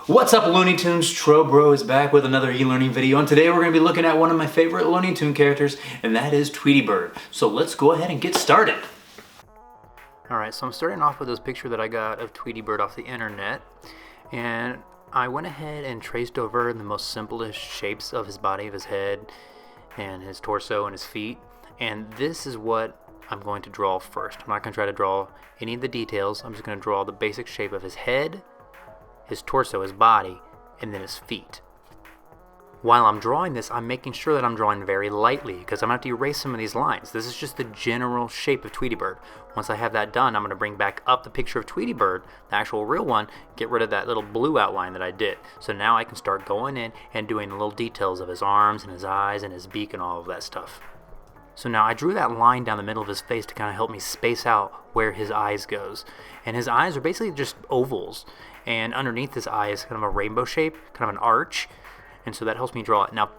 What's up, Looney Tunes? Trowbro is back with another e-learning video, and today we're going to be looking at one of my favorite Looney Tune characters, and that is Tweety Bird. So let's go ahead and get started. Alright, so I'm starting off with this picture that I got of Tweety Bird off the internet, and I went ahead and traced over the most simplest shapes of his body, of his head, and his torso, and his feet, and this is what I'm going to draw first. I'm not going to try to draw any of the details. I'm just going to draw the basic shape of his head, his torso, his body, and then his feet. While I'm drawing this, I'm making sure that I'm drawing very lightly because I'm going to have to erase some of these lines. This is just the general shape of Tweety Bird. Once I have that done, I'm going to bring back up the picture of Tweety Bird, the actual real one, get rid of that little blue outline that I did. So now I can start going in and doing the little details of his arms and his eyes and his beak and all of that stuff. So now I drew that line down the middle of his face to kind of help me space out where his eyes goes. And his eyes are basically just ovals. And underneath his eye is kind of a rainbow shape, kind of an arch. And so that helps me draw it. Now,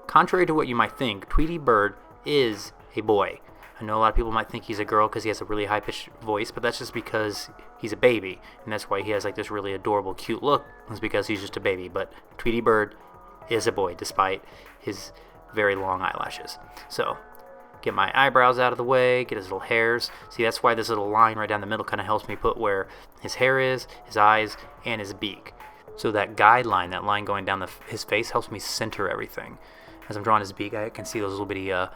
contrary to what you might think, Tweety Bird is a boy. I know a lot of people might think he's a girl because he has a really high-pitched voice, but that's just because he's a baby. And that's why he has like this really adorable, cute look. It's because he's just a baby. But Tweety Bird is a boy, despite his very long eyelashes. So get my eyebrows out of the way, get his little hairs. See, that's why this little line right down the middle kind of helps me put where his hair is, his eyes, and his beak. So that guideline, that line going down his face, helps me center everything. As I'm drawing his beak, I can see those little bitty kind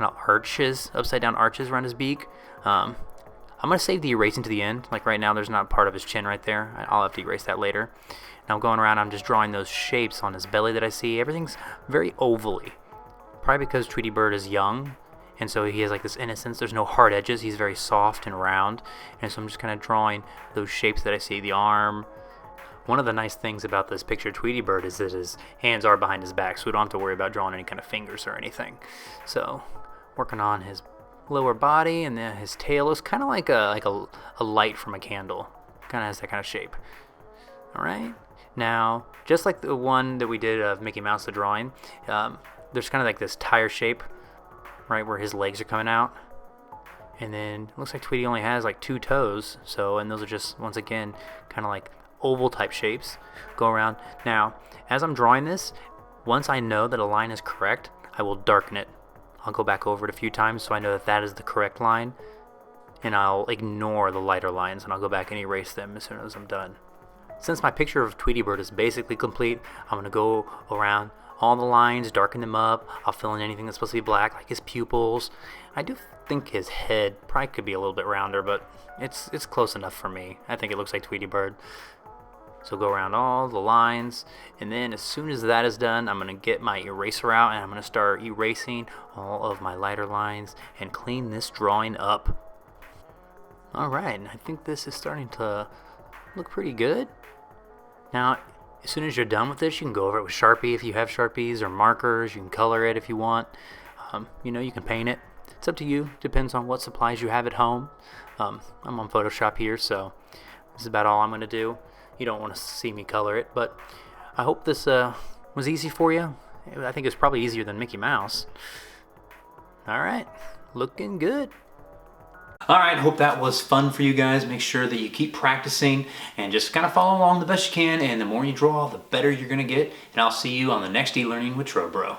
of arches, upside down arches around his beak. I'm going to save the erasing to the end. Like right now, there's not part of his chin right there. I'll have to erase that later. Now I'm going around, I'm just drawing those shapes on his belly that I see. Everything's very ovally. Probably because Tweety Bird is young, and so he has like this innocence. There's no hard edges. He's very soft and round, and so I'm just kind of drawing those shapes that I see. The arm. One of the nice things about this picture of Tweety Bird is that his hands are behind his back, so we don't have to worry about drawing any kind of fingers or anything. So working on his lower body, and then his tail is kind of like a light from a candle. Kind of has that kind of shape. All right. Now, just like the one that we did of Mickey Mouse, the drawing, there's kind of like this tire shape, right, where his legs are coming out. And then it looks like Tweety only has like 2 toes. So, and those are just, once again, kind of like oval type shapes. Go around. Now, as I'm drawing this, once I know that a line is correct, I will darken it. I'll go back over it a few times so I know that that is the correct line. And I'll ignore the lighter lines and I'll go back and erase them as soon as I'm done. Since my picture of Tweety Bird is basically complete, I'm going to go around all the lines, darken them up. I'll fill in anything that's supposed to be black, like his pupils. I do think his head probably could be a little bit rounder, but it's close enough for me. I think it looks like Tweety Bird. So go around all the lines, and then as soon as that is done, I'm going to get my eraser out, and I'm going to start erasing all of my lighter lines and clean this drawing up. Alright, I think this is starting to look pretty good. Now, as soon as you're done with this, you can go over it with Sharpie if you have Sharpies or markers. You can color it if you want. You can paint it. It's up to you. Depends on what supplies you have at home. I'm on Photoshop here, so this is about all I'm going to do. You don't want to see me color it, but I hope this was easy for you. I think it's probably easier than Mickey Mouse. Alright, looking good. Alright, hope that was fun for you guys. Make sure that you keep practicing and just kind of follow along the best you can, and the more you draw, the better you're going to get. And I'll see you on the next e-learning with Trowbro.